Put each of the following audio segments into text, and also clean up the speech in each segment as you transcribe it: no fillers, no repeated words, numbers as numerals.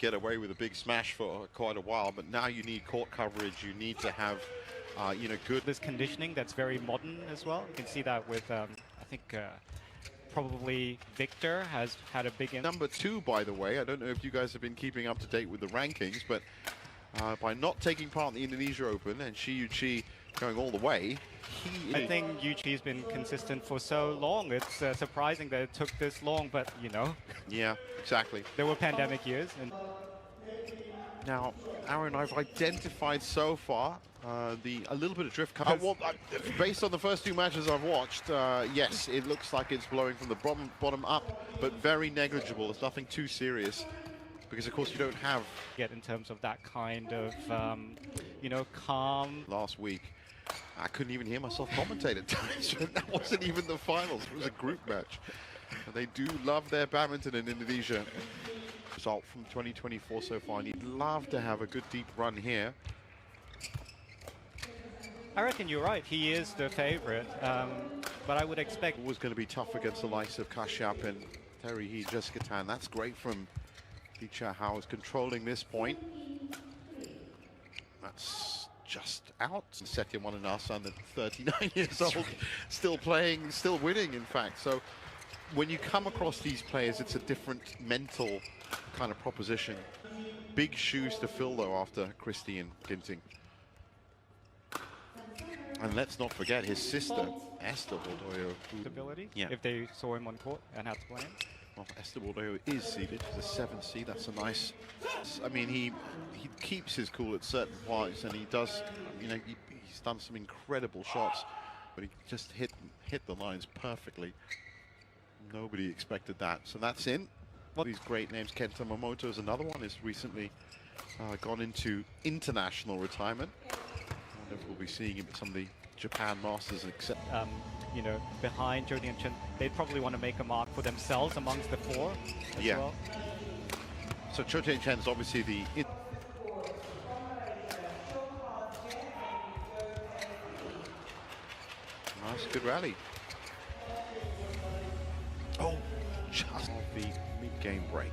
get away with a big smash for quite a while, but now you need court coverage. You need to have, you know, good. This conditioning that's very modern as well. You can see that with, I think, probably Victor has had a big impact. Number 2, by the way. I don't know if you guys have been keeping up to date with the rankings, but by not taking part in the Indonesia Open and Chi going all the way, I think Yuchi's been consistent for so long. It's surprising that it took this long, but you know. Yeah, exactly. There were pandemic years. And now, Aaron, I've identified so far a little bit of drift. Based on the first 2 matches I've watched, yes, it looks like it's blowing from the bottom up, but very negligible. It's nothing too serious. Because, of course, you don't have... Yet in terms of that kind of, you know, calm. Last week, I couldn't even hear myself commentate at times. That wasn't even the finals. It was a group match. And they do love their badminton in Indonesia. Result from 2024 so far. And you'd love to have a good deep run here. I reckon you're right. He is the favorite. But I would expect... It was going to be tough against the likes of Kashyap and Terry Jessica Tan. That's great from... Lee Chia Hao is controlling this point. That's just out. Second one in our son at 39 years old, still playing, still winning, in fact. So when you come across these players, it's a different mental kind of proposition. Big shoes to fill, though, after Christie and Ginting. And let's not forget his sister, Esther Wardoyo. Ability, yeah. If they saw him on court and had to play him. Well, Esther Wardoyo is seeded to the 7th seed. That's a nice... I mean, he keeps his cool at certain points, and he does... You know, he's done some incredible shots, but he just hit the lines perfectly. Nobody expected that. So that's in. These great names. Kenta Momoto is another one. Has recently gone into international retirement. I wonder if we'll be seeing him at some of the Japan Masters, except... you know, behind Jody and Chen, they'd probably want to make a mark for themselves amongst the 4 as well. So Chote and Chen's obviously the... Nice, good rally. Oh, just the mid-game break.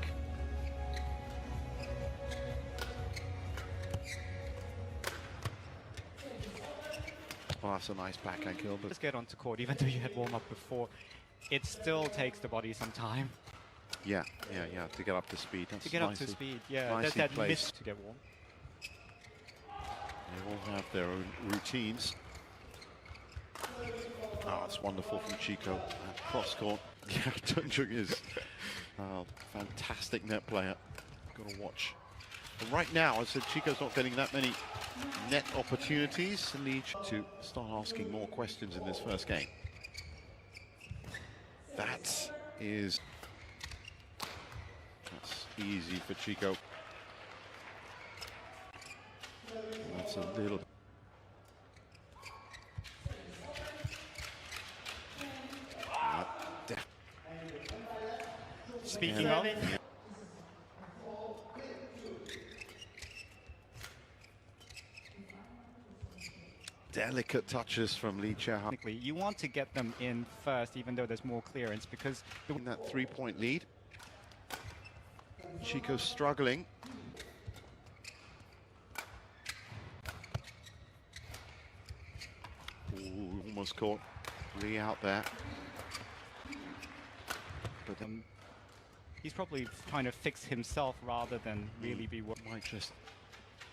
Well, that's a nice backhand kill. But just get onto court, even though you had warm-up before. It still takes the body some time. Yeah, to get up to speed. That's to get up to speed, yeah. That's that miss to get warm. They all have their own routines. Oh, it's wonderful from Chico. Cross court. Yeah, Tunjung is a fantastic net player. Got to watch. But right now, I said Chico's not getting that many net opportunities and needs to start asking more questions in this first game. That's easy for Chico. That's a little... Speaking of... Delicate touches from Lee Chia Hao. You want to get them in first, even though there's more clearance, because... In that 3-point lead. Chico's struggling. Ooh, almost caught Lee out there. But he's probably trying to fix himself rather than really be what might just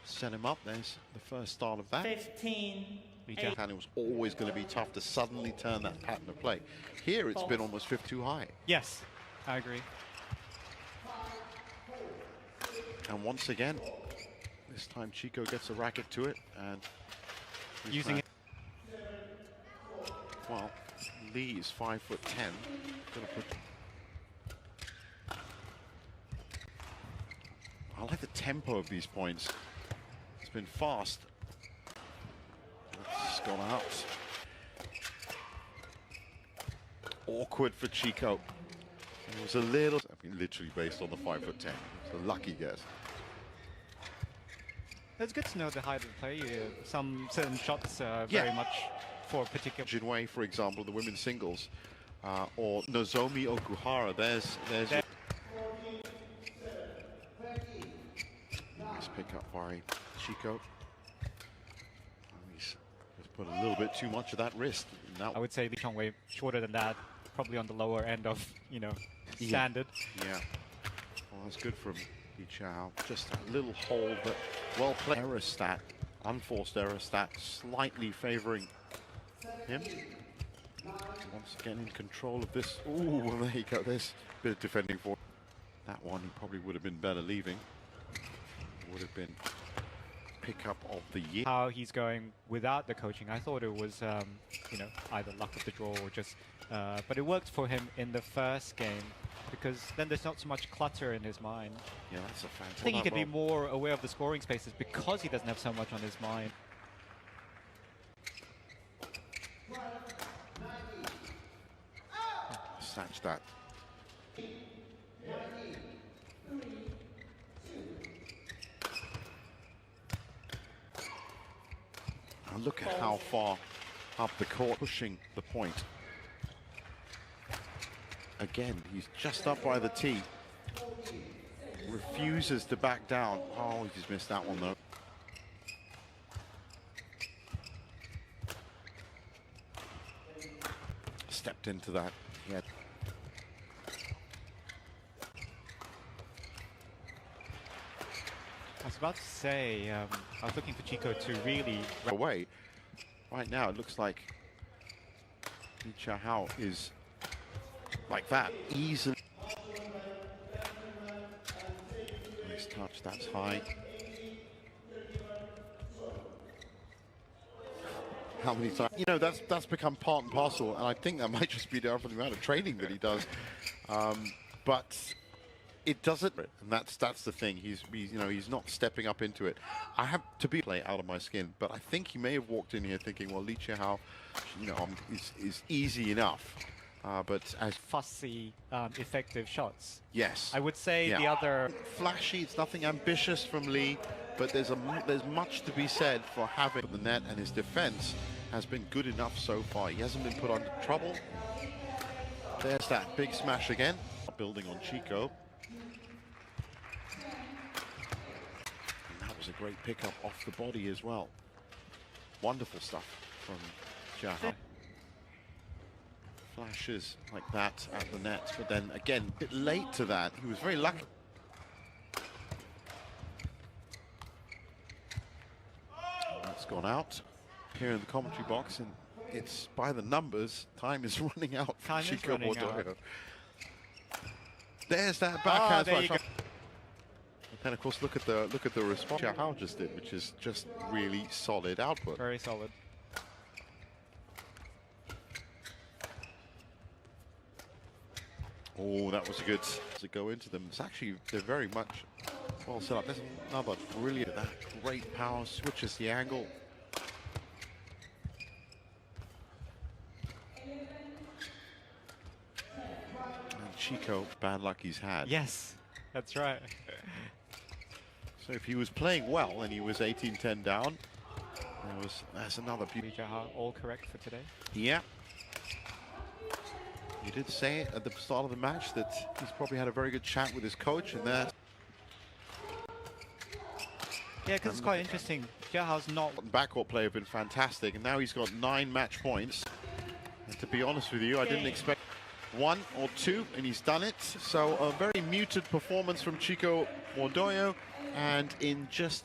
set him up. There's the first start of that. 15. And it was always going to be tough to suddenly turn that pattern of play. Here it's been almost 5 too high. Yes, I agree. And once again, this time Chico gets a racket to it and using it. Well, Lee is 5'10". Gonna put... I like the tempo of these points. It's been fast. It's gone out. Awkward for Chico. It was a little... I mean, literally based on the 5'10". It's a lucky guess. It's good to know the height of the play. Some certain shots very much for a particular... Jinwei, for example, the women's singles, or Nozomi Okuhara. There's pick up by Chico. He's put a little bit too much of that wrist. Now I would say Lee Chong Wei shorter than that, probably on the lower end of, you know, standard. Yeah. Well, that's good from Lee Chia Hao. Just a little hold, but well played. Error stat, unforced error stat, slightly favoring him. Once again in control of this. Ooh, well, there you go. There's a bit of defending for that one. He probably would have been better leaving. Would have been pickup of the year. How he's going without the coaching, I thought it was, you know, either luck of the draw or just, but it worked for him in the first game because then there's not so much clutter in his mind. Yeah, that's a fantastic. I think he can be more aware of the scoring spaces because he doesn't have so much on his mind. Snatch that. Now look at how far up the court, pushing the point. Again, he's just up by the tee. Refuses to back down. Oh, he just missed that one though. Stepped into that. He had I was about to say, I was looking for Chico to really away. Right now, it looks like Lee Chia Hao is like that, easily. Nice touch, that's high. How many times? You know, that's become part and parcel, and I think that might just be down for the amount of training that he does. But it doesn't, and that's the thing. He's you know, he's not stepping up into it. I have to be play out of my skin, but I think he may have walked in here thinking, well, Lee Chia Hao, you know, is easy enough. But as fussy, effective shots. Yes, I would say yeah. the other Flashy. It's nothing ambitious from Lee, but there's much to be said for having the net, and his defense has been good enough so far. He hasn't been put under trouble. There's that big smash again, building on Chico. A great pickup off the body as well. Wonderful stuff from Chia Hao. Flashes like that at the net, but then again, a bit late to that. He was very lucky. That's gone out here in the commentary box, and it's by the numbers. Time is running out for Chico Aura Dwi. There's that backhand smash. And of course, look at the response Chia Hao just did, which is just really solid output. Very solid. Oh, that was a good to go into them. It's actually, they're very much well set up. There's another brilliant, that great power, switches the angle. And Chico, bad luck he's had. Yes, that's right. So if he was playing well and he was 18-10 down, that's another beauty. Lee Chia Hao, all correct for today. Yeah. He did say at the start of the match that he's probably had a very good chat with his coach, and that. Yeah, because it's quite interesting. Chia Hao's not. Backcourt play have been fantastic, and now he's got 9 match points. And to be honest with you, I didn't expect 1 or 2, and he's done it. So a very muted performance from Chico Wardoyo. And in just